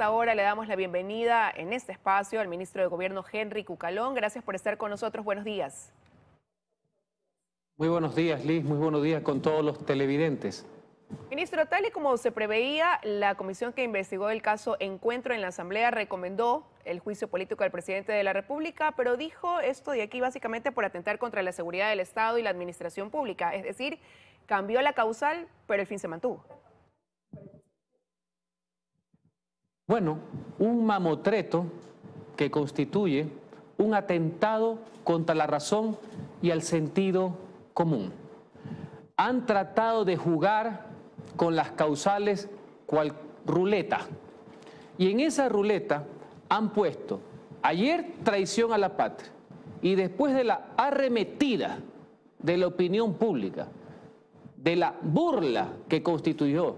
esta hora le damos la bienvenida en este espacio al ministro de Gobierno, Henry Cucalón. Gracias por estar con nosotros. Buenos días. Muy buenos días, Liz. Muy buenos días con todos los televidentes. Ministro, tal y como se preveía, la comisión que investigó el caso Encuentro en la Asamblea recomendó el juicio político del presidente de la República, pero dijo esto de aquí básicamente por atentar contra la seguridad del Estado y la administración pública. Es decir, cambió la causal, pero el fin se mantuvo. Bueno, un mamotreto que constituye un atentado contra la razón y el sentido común. Han tratado de jugar con las causales cual ruleta. Y en esa ruleta han puesto ayer traición a la patria y después de la arremetida de la opinión pública, de la burla que constituyó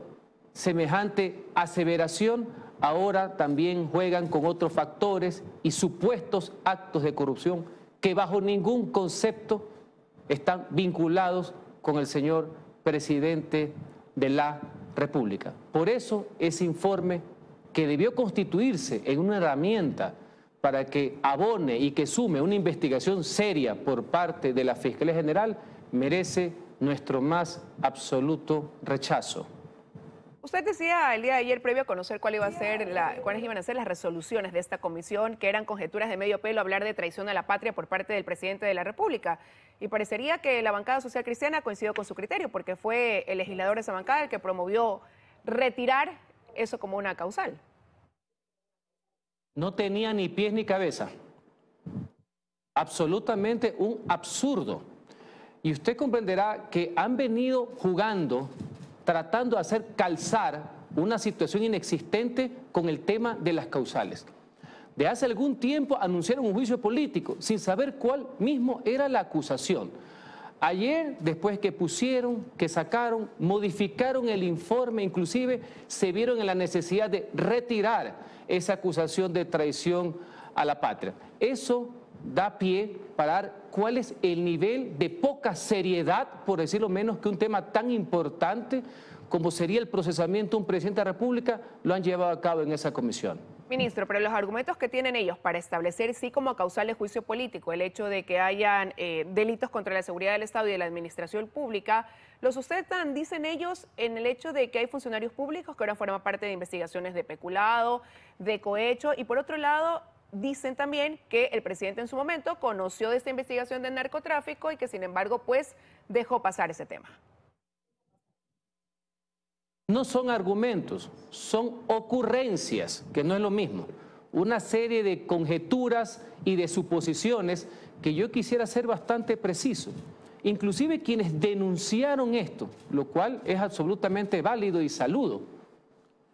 semejante aseveración, ahora también juegan con otros factores y supuestos actos de corrupción que bajo ningún concepto están vinculados con el señor presidente de la República. Por eso ese informe, que debió constituirse en una herramienta para que abone y que sume una investigación seria por parte de la Fiscalía General, merece nuestro más absoluto rechazo. Usted decía el día de ayer, previo a conocer cuáles iban a ser las resoluciones de esta comisión, que eran conjeturas de medio pelo hablar de traición a la patria por parte del presidente de la República. Y parecería que la bancada social cristiana coincidió con su criterio, porque fue el legislador de esa bancada el que promovió retirar eso como una causal. No tenía ni pies ni cabeza. Absolutamente un absurdo. Y usted comprenderá que han venido jugando, tratando de hacer calzar una situación inexistente con el tema de las causales. De hace algún tiempo anunciaron un juicio político sin saber cuál mismo era la acusación. Ayer, después que pusieron, que sacaron, modificaron el informe, inclusive se vieron en la necesidad de retirar esa acusación de traición a la patria. Eso da pie para dar cuál es el nivel de poca seriedad, por decirlo menos, que un tema tan importante como sería el procesamiento de un presidente de la República lo han llevado a cabo en esa comisión. Ministro, pero los argumentos que tienen ellos para establecer sí como causal de juicio político el hecho de que hayan delitos contra la seguridad del Estado y de la administración pública, los sustentan, dicen ellos, en el hecho de que hay funcionarios públicos que ahora forman parte de investigaciones de peculado, de cohecho, y por otro lado dicen también que el presidente en su momento conoció de esta investigación del narcotráfico y que sin embargo pues dejó pasar ese tema. No son argumentos, son ocurrencias, que no es lo mismo. Una serie de conjeturas y de suposiciones que yo quisiera ser bastante preciso. Inclusive quienes denunciaron esto, lo cual es absolutamente válido y saludo.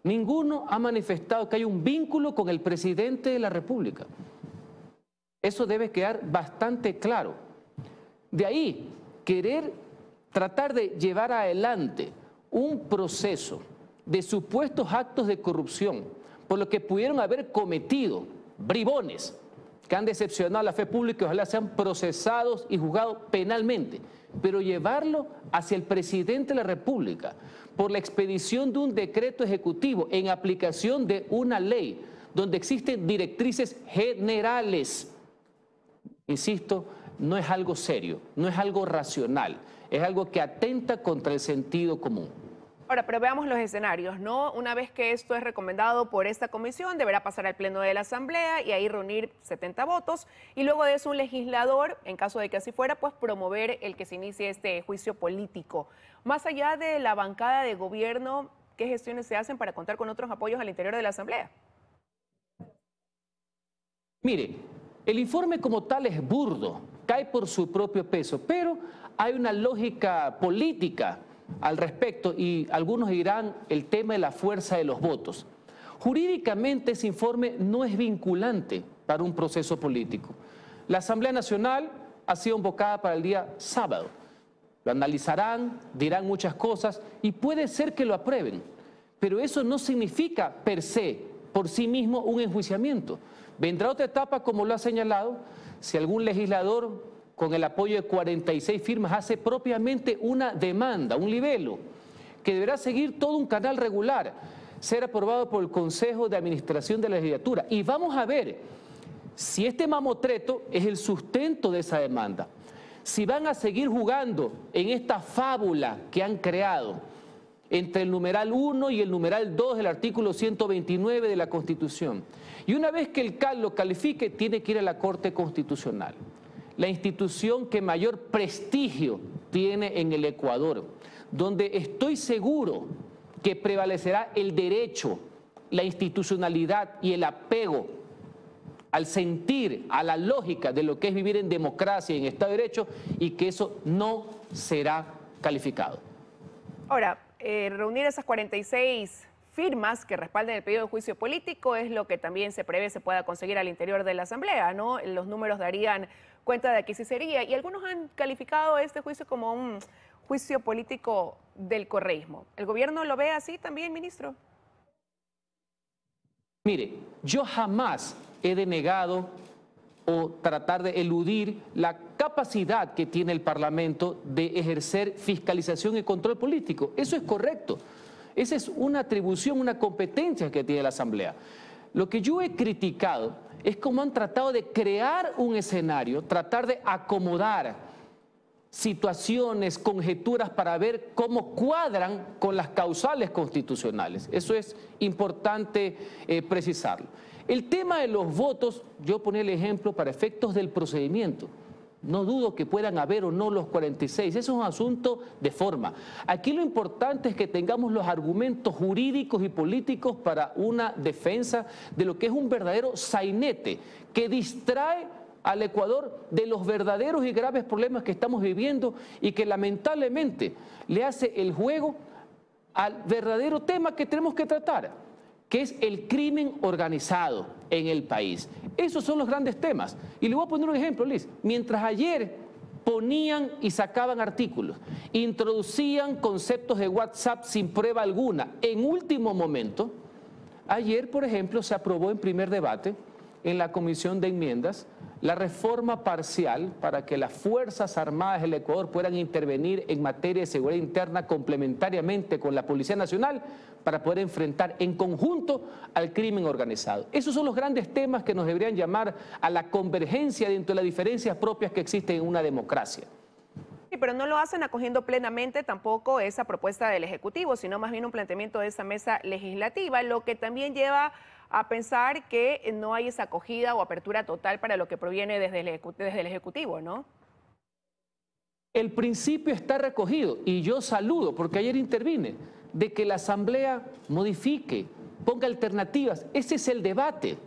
Ninguno ha manifestado que hay un vínculo con el presidente de la República. Eso debe quedar bastante claro. De ahí, querer tratar de llevar adelante un proceso de supuestos actos de corrupción por lo que pudieron haber cometido bribones que han decepcionado a la fe pública y ojalá sean procesados y juzgados penalmente, pero llevarlo hacia el presidente de la República por la expedición de un decreto ejecutivo en aplicación de una ley donde existen directrices generales, insisto, no es algo serio, no es algo racional, es algo que atenta contra el sentido común. Ahora, pero veamos los escenarios, ¿no? Una vez que esto es recomendado por esta comisión, deberá pasar al Pleno de la Asamblea y ahí reunir 70 votos. Y luego de eso un legislador, en caso de que así fuera, pues promover el que se inicie este juicio político. Más allá de la bancada de gobierno, ¿qué gestiones se hacen para contar con otros apoyos al interior de la Asamblea? Mire, el informe como tal es burdo, cae por su propio peso, pero hay una lógica política al respecto y algunos dirán el tema de la fuerza de los votos. Jurídicamente ese informe no es vinculante para un proceso político. La Asamblea Nacional ha sido convocada para el día sábado. Lo analizarán, dirán muchas cosas y puede ser que lo aprueben, pero eso no significa per se, por sí mismo, un enjuiciamiento. Vendrá otra etapa, como lo ha señalado, si algún legislador con el apoyo de 46 firmas hace propiamente una demanda, un libelo, que deberá seguir todo un canal regular. ser aprobado por el Consejo de Administración de la Legislatura. Y vamos a ver si este mamotreto es el sustento de esa demanda, si van a seguir jugando en esta fábula que han creado entre el numeral 1 y el numeral 2 del artículo 129 de la Constitución. Y una vez que el CAL lo califique, tiene que ir a la Corte Constitucional, la institución que mayor prestigio tiene en el Ecuador, donde estoy seguro que prevalecerá el derecho, la institucionalidad y el apego al sentir, a la lógica de lo que es vivir en democracia y en Estado de Derecho, y que eso no será calificado. Ahora, reunir esas 46 firmas que respalden el pedido de juicio político es lo que también se prevé se pueda conseguir al interior de la Asamblea, ¿no? Los números darían cuenta de que sí sería, y algunos han calificado este juicio como un juicio político del correísmo. ¿El gobierno lo ve así también, ministro? Mire, yo jamás he denegado o tratar de eludir la capacidad que tiene el Parlamento de ejercer fiscalización y control político. Eso es correcto. Esa es una atribución, una competencia que tiene la Asamblea. Lo que yo he criticado es cómo han tratado de crear un escenario, tratar de acomodar situaciones, conjeturas para ver cómo cuadran con las causales constitucionales. Eso es importante precisarlo. El tema de los votos, yo ponía el ejemplo para efectos del procedimiento. No dudo que puedan haber o no los 46, eso es un asunto de forma. Aquí lo importante es que tengamos los argumentos jurídicos y políticos para una defensa de lo que es un verdadero sainete que distrae al Ecuador de los verdaderos y graves problemas que estamos viviendo y que lamentablemente le hace el juego al verdadero tema que tenemos que tratar, que es el crimen organizado en el país. Esos son los grandes temas. Y le voy a poner un ejemplo, Liz. Mientras ayer ponían y sacaban artículos, introducían conceptos de WhatsApp sin prueba alguna, en último momento, ayer, por ejemplo, se aprobó en primer debate en la Comisión de Enmiendas la reforma parcial para que las Fuerzas Armadas del Ecuador puedan intervenir en materia de seguridad interna complementariamente con la Policía Nacional para poder enfrentar en conjunto al crimen organizado. Esos son los grandes temas que nos deberían llamar a la convergencia dentro de las diferencias propias que existen en una democracia. Sí, pero no lo hacen acogiendo plenamente tampoco esa propuesta del Ejecutivo, sino más bien un planteamiento de esa mesa legislativa, lo que también lleva a pensar que no hay esa acogida o apertura total para lo que proviene desde el Ejecutivo, ¿no? El principio está recogido y yo saludo, porque ayer intervine, de que la Asamblea modifique, ponga alternativas. Ese es el debate.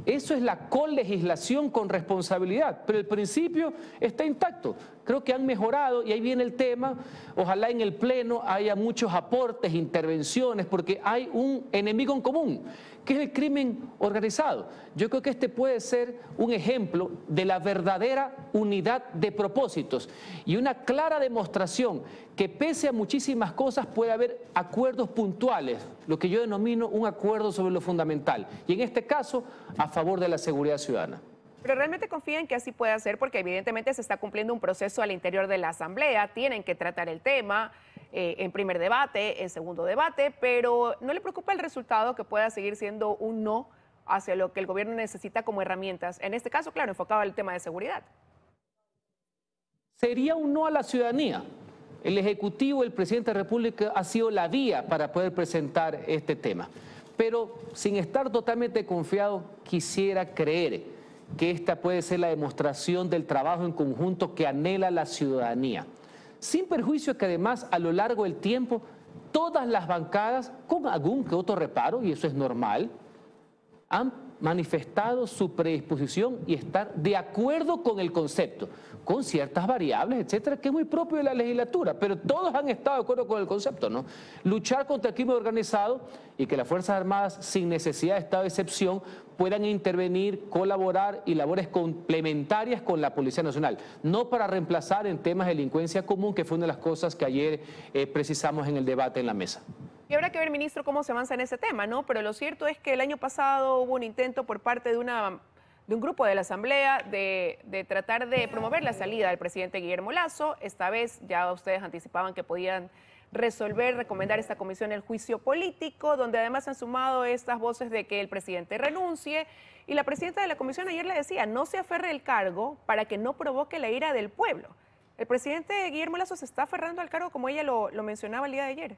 Eso es la colegislación con responsabilidad, pero el principio está intacto. Creo que han mejorado y ahí viene el tema. Ojalá en el Pleno haya muchos aportes, intervenciones, porque hay un enemigo en común, que es el crimen organizado. Yo creo que este puede ser un ejemplo de la verdadera unidad de propósitos y una clara demostración que pese a muchísimas cosas puede haber acuerdos puntuales, lo que yo denomino un acuerdo sobre lo fundamental, y en este caso a favor de la seguridad ciudadana. Pero realmente confían que así pueda ser porque evidentemente se está cumpliendo un proceso al interior de la Asamblea, tienen que tratar el tema en primer debate, en segundo debate, pero ¿no le preocupa el resultado que pueda seguir siendo un no hacia lo que el gobierno necesita como herramientas? En este caso, claro, enfocado al tema de seguridad. Sería un no a la ciudadanía. El Ejecutivo, el Presidente de la República ha sido la vía para poder presentar este tema. Pero sin estar totalmente confiado, quisiera creer que esta puede ser la demostración del trabajo en conjunto que anhela la ciudadanía. Sin perjuicio que además a lo largo del tiempo todas las bancadas, con algún que otro reparo, y eso es normal, han manifestado su predisposición y estar de acuerdo con el concepto, con ciertas variables, etcétera, que es muy propio de la legislatura, pero todos han estado de acuerdo con el concepto, ¿no? Luchar contra el crimen organizado y que las Fuerzas Armadas, sin necesidad de estado de excepción, puedan intervenir, colaborar y labores complementarias con la Policía Nacional, no para reemplazar en temas de delincuencia común, que fue una de las cosas que ayer precisamos en el debate en la mesa. Y habrá que ver, ministro, cómo se avanza en ese tema, ¿no? Pero lo cierto es que el año pasado hubo un intento por parte de un grupo de la Asamblea de tratar de promover la salida del presidente Guillermo Lasso. Esta vez ya ustedes anticipaban que podían resolver, recomendar esta comisión el juicio político, donde además han sumado estas voces de que el presidente renuncie. Y la presidenta de la comisión ayer le decía, no se aferre el cargo para que no provoque la ira del pueblo. El presidente Guillermo Lasso se está aferrando al cargo como ella lo mencionaba el día de ayer.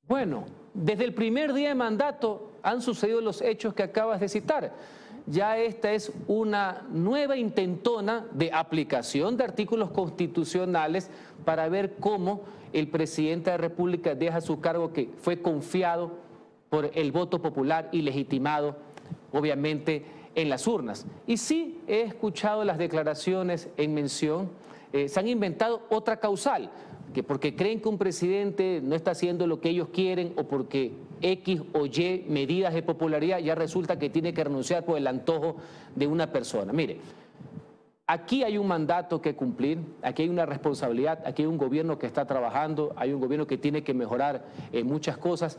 Bueno, desde el primer día de mandato han sucedido los hechos que acabas de citar. Ya esta es una nueva intentona de aplicación de artículos constitucionales para ver cómo el presidente de la República deja su cargo que fue confiado por el voto popular y legitimado, obviamente, en las urnas. Y sí he escuchado las declaraciones en mención, se han inventado otra causal, que porque creen que un presidente no está haciendo lo que ellos quieren o porque X o Y medidas de popularidad ya resulta que tiene que renunciar por el antojo de una persona. Mire, aquí hay un mandato que cumplir, aquí hay una responsabilidad, aquí hay un gobierno que está trabajando, hay un gobierno que tiene que mejorar muchas cosas,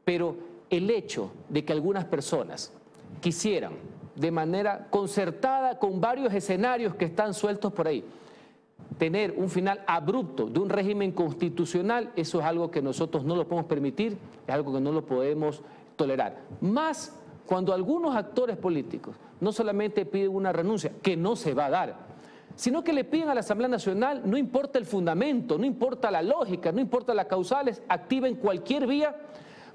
pero el hecho de que algunas personas quisieran de manera concertada con varios escenarios que están sueltos por ahí, tener un final abrupto de un régimen constitucional, eso es algo que nosotros no lo podemos permitir, es algo que no lo podemos tolerar. Más cuando algunos actores políticos no solamente piden una renuncia, que no se va a dar, sino que le piden a la Asamblea Nacional, no importa el fundamento, no importa la lógica, no importa las causales, activen cualquier vía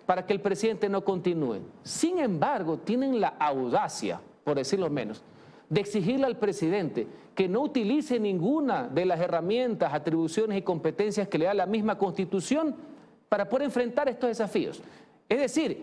para que el presidente no continúe. Sin embargo, tienen la audacia, por decirlo menos, de exigirle al presidente que no utilice ninguna de las herramientas, atribuciones y competencias que le da la misma Constitución para poder enfrentar estos desafíos. Es decir,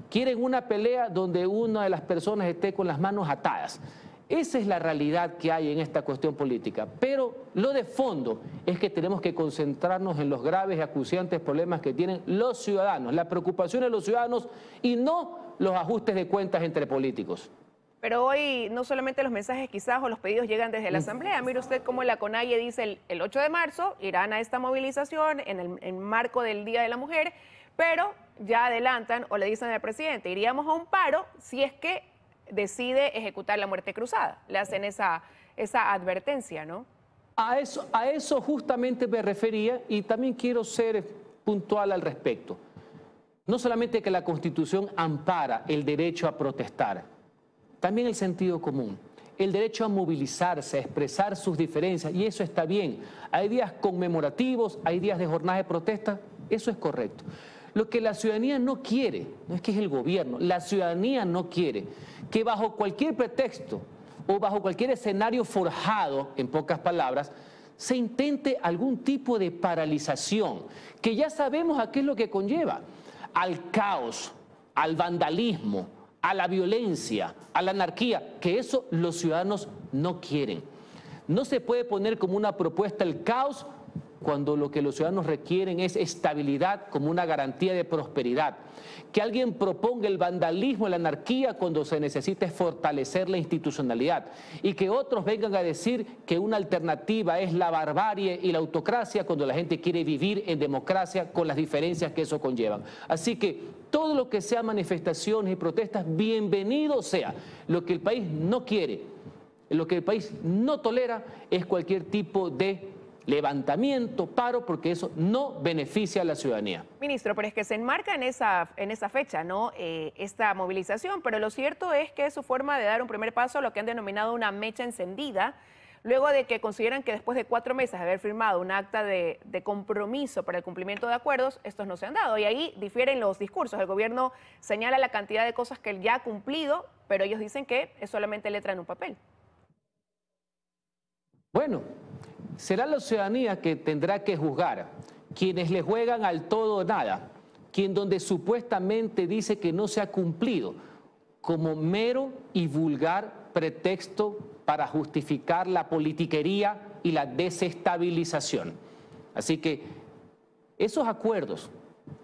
quieren una pelea donde una de las personas esté con las manos atadas. Esa es la realidad que hay en esta cuestión política. Pero lo de fondo es que tenemos que concentrarnos en los graves y acuciantes problemas que tienen los ciudadanos, la preocupación de los ciudadanos y no los ajustes de cuentas entre políticos. Pero hoy no solamente los mensajes quizás o los pedidos llegan desde la Asamblea. Mire usted cómo la CONAIE dice el 8 de marzo irán a esta movilización en el marco del Día de la Mujer, pero ya adelantan o le dicen al presidente, iríamos a un paro si es que decide ejecutar la muerte cruzada. Le hacen esa advertencia, ¿no? A eso justamente me refería y también quiero ser puntual al respecto. No solamente que la Constitución ampara el derecho a protestar, también el sentido común, el derecho a movilizarse, a expresar sus diferencias, y eso está bien. Hay días conmemorativos, hay días de jornada de protesta, eso es correcto. Lo que la ciudadanía no quiere, no es que es el gobierno, la ciudadanía no quiere que bajo cualquier pretexto o bajo cualquier escenario forjado, en pocas palabras, se intente algún tipo de paralización, que ya sabemos a qué es lo que conlleva, al caos, al vandalismo, a la violencia, a la anarquía, que eso los ciudadanos no quieren. No se puede poner como una propuesta el caos cuando lo que los ciudadanos requieren es estabilidad como una garantía de prosperidad. Que alguien proponga el vandalismo y la anarquía cuando se necesita fortalecer la institucionalidad. Y que otros vengan a decir que una alternativa es la barbarie y la autocracia cuando la gente quiere vivir en democracia con las diferencias que eso conllevan. Así que todo lo que sea manifestaciones y protestas, bienvenido sea. Lo que el país no quiere, lo que el país no tolera es cualquier tipo de levantamiento, paro, porque eso no beneficia a la ciudadanía. Ministro, pero es que se enmarca en esa fecha, ¿no? Esta movilización, pero lo cierto es que es su forma de dar un primer paso a lo que han denominado una mecha encendida, luego de que consideran que después de 4 meses de haber firmado un acta de compromiso para el cumplimiento de acuerdos, estos no se han dado. Y ahí difieren los discursos. El gobierno señala la cantidad de cosas que él ya ha cumplido, pero ellos dicen que es solamente letra en un papel. Bueno, será la ciudadanía que tendrá que juzgar, quienes le juegan al todo o nada, quien donde supuestamente dice que no se ha cumplido, como mero y vulgar pretexto para justificar la politiquería y la desestabilización. Así que esos acuerdos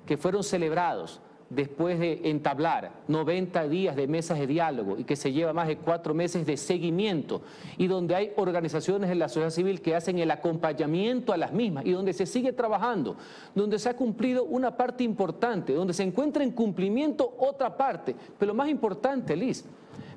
que fueron celebrados después de entablar 90 días de mesas de diálogo y que se lleva más de 4 meses de seguimiento y donde hay organizaciones de la sociedad civil que hacen el acompañamiento a las mismas y donde se sigue trabajando, donde se ha cumplido una parte importante, donde se encuentra en cumplimiento otra parte, pero lo más importante, Liz,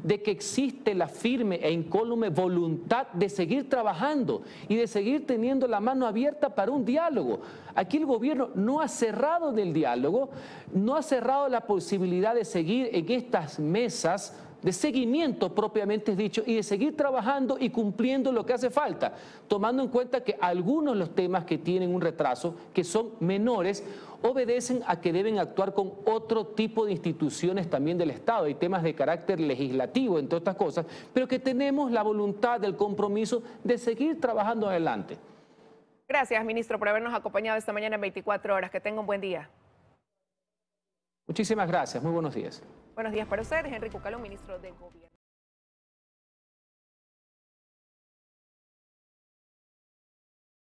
de que existe la firme e incólume voluntad de seguir trabajando y de seguir teniendo la mano abierta para un diálogo. Aquí el gobierno no ha cerrado del diálogo, no ha cerrado la posibilidad de seguir en estas mesas de seguimiento propiamente dicho y de seguir trabajando y cumpliendo lo que hace falta, tomando en cuenta que algunos de los temas que tienen un retraso, que son menores, obedecen a que deben actuar con otro tipo de instituciones también del Estado. Hay temas de carácter legislativo, entre otras cosas, pero que tenemos la voluntad, el compromiso de seguir trabajando adelante. Gracias, ministro, por habernos acompañado esta mañana en 24 horas. Que tenga un buen día. Muchísimas gracias. Muy buenos días. Buenos días para ustedes. Henry Cucalón, ministro del Gobierno.